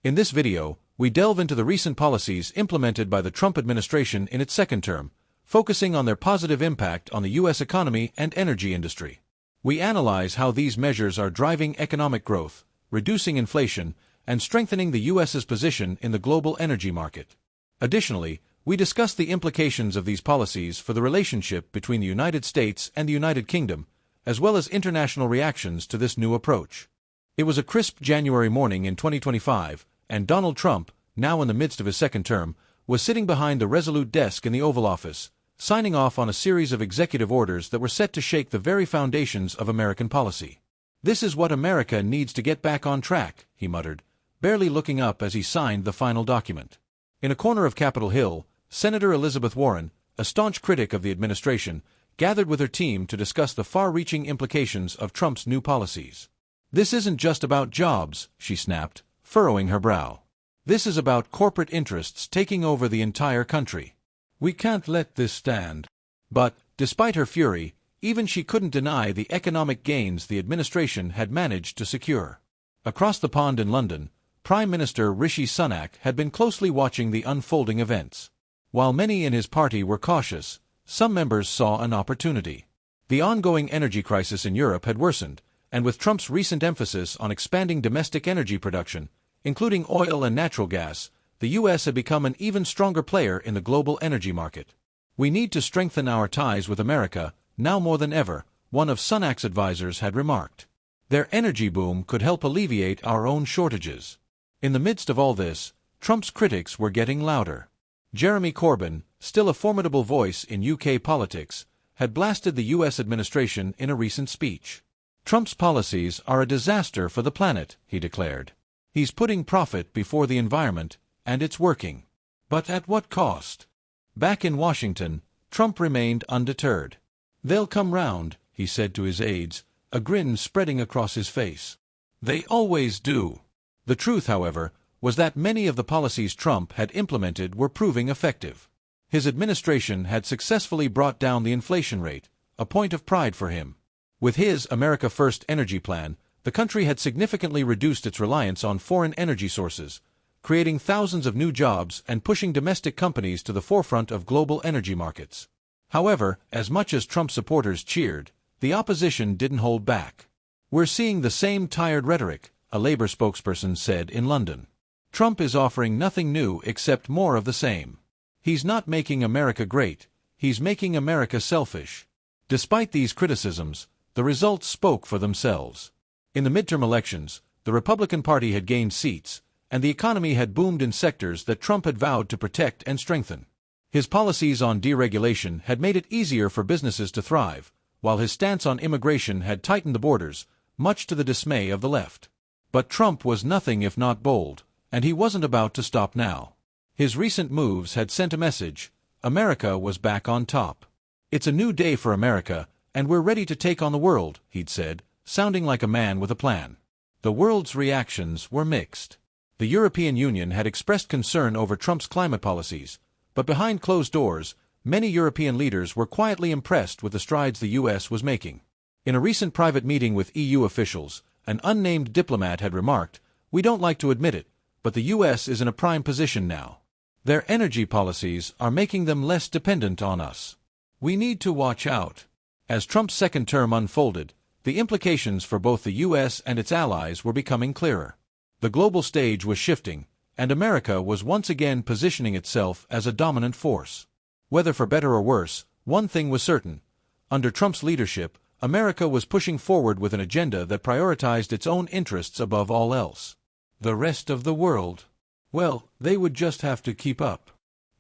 In this video, we delve into the recent policies implemented by the Trump administration in its second term, focusing on their positive impact on the U.S. economy and energy industry. We analyze how these measures are driving economic growth, reducing inflation, and strengthening the U.S.'s position in the global energy market. Additionally, we discuss the implications of these policies for the relationship between the United States and the United Kingdom, as well as international reactions to this new approach. It was a crisp January morning in 2025, and Donald Trump, now in the midst of his second term, was sitting behind the resolute desk in the Oval Office, signing off on a series of executive orders that were set to shake the very foundations of American policy. "This is what America needs to get back on track," he muttered, barely looking up as he signed the final document. In a corner of Capitol Hill, Senator Elizabeth Warren, a staunch critic of the administration, gathered with her team to discuss the far-reaching implications of Trump's new policies. "This isn't just about jobs," she snapped, furrowing her brow. "This is about corporate interests taking over the entire country. We can't let this stand." But, despite her fury, even she couldn't deny the economic gains the administration had managed to secure. Across the pond in London, Prime Minister Rishi Sunak had been closely watching the unfolding events. While many in his party were cautious, some members saw an opportunity. The ongoing energy crisis in Europe had worsened, and with Trump's recent emphasis on expanding domestic energy production, including oil and natural gas, the U.S. had become an even stronger player in the global energy market. "We need to strengthen our ties with America, now more than ever," one of Sunak's advisors had remarked. "Their energy boom could help alleviate our own shortages." In the midst of all this, Trump's critics were getting louder. Jeremy Corbyn, still a formidable voice in UK politics, had blasted the U.S. administration in a recent speech. "Trump's policies are a disaster for the planet," he declared. "He's putting profit before the environment, and it's working. But at what cost?" Back in Washington, Trump remained undeterred. "They'll come round," he said to his aides, a grin spreading across his face. "They always do." The truth, however, was that many of the policies Trump had implemented were proving effective. His administration had successfully brought down the inflation rate, a point of pride for him. With his America First energy plan, the country had significantly reduced its reliance on foreign energy sources, creating thousands of new jobs and pushing domestic companies to the forefront of global energy markets. However, as much as Trump supporters cheered, the opposition didn't hold back. "We're seeing the same tired rhetoric," a Labour spokesperson said in London. "Trump is offering nothing new except more of the same. He's not making America great, he's making America selfish." Despite these criticisms, the results spoke for themselves. In the midterm elections, the Republican Party had gained seats, and the economy had boomed in sectors that Trump had vowed to protect and strengthen. His policies on deregulation had made it easier for businesses to thrive, while his stance on immigration had tightened the borders, much to the dismay of the left. But Trump was nothing if not bold, and he wasn't about to stop now. His recent moves had sent a message: America was back on top. "It's a new day for America, and we're ready to take on the world," he'd said, sounding like a man with a plan. The world's reactions were mixed. The European Union had expressed concern over Trump's climate policies, but behind closed doors, many European leaders were quietly impressed with the strides the U.S. was making. In a recent private meeting with EU officials, an unnamed diplomat had remarked, "We don't like to admit it, but the U.S. is in a prime position now. Their energy policies are making them less dependent on us. We need to watch out." As Trump's second term unfolded, the implications for both the U.S. and its allies were becoming clearer. The global stage was shifting, and America was once again positioning itself as a dominant force. Whether for better or worse, one thing was certain: under Trump's leadership, America was pushing forward with an agenda that prioritized its own interests above all else. The rest of the world, well, they would just have to keep up.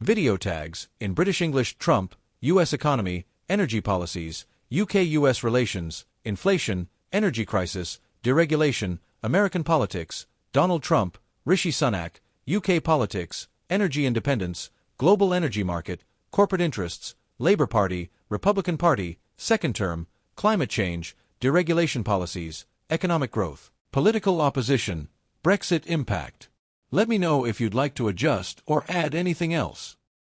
Video tags, in British English: Trump, U.S. economy, energy policies, UK-US relations, inflation, energy crisis, deregulation, American politics, Donald Trump, Rishi Sunak, UK politics, energy independence, global energy market, corporate interests, Labour Party, Republican Party, second term, climate change, deregulation policies, economic growth, political opposition, Brexit impact. Let me know if you'd like to adjust or add anything else.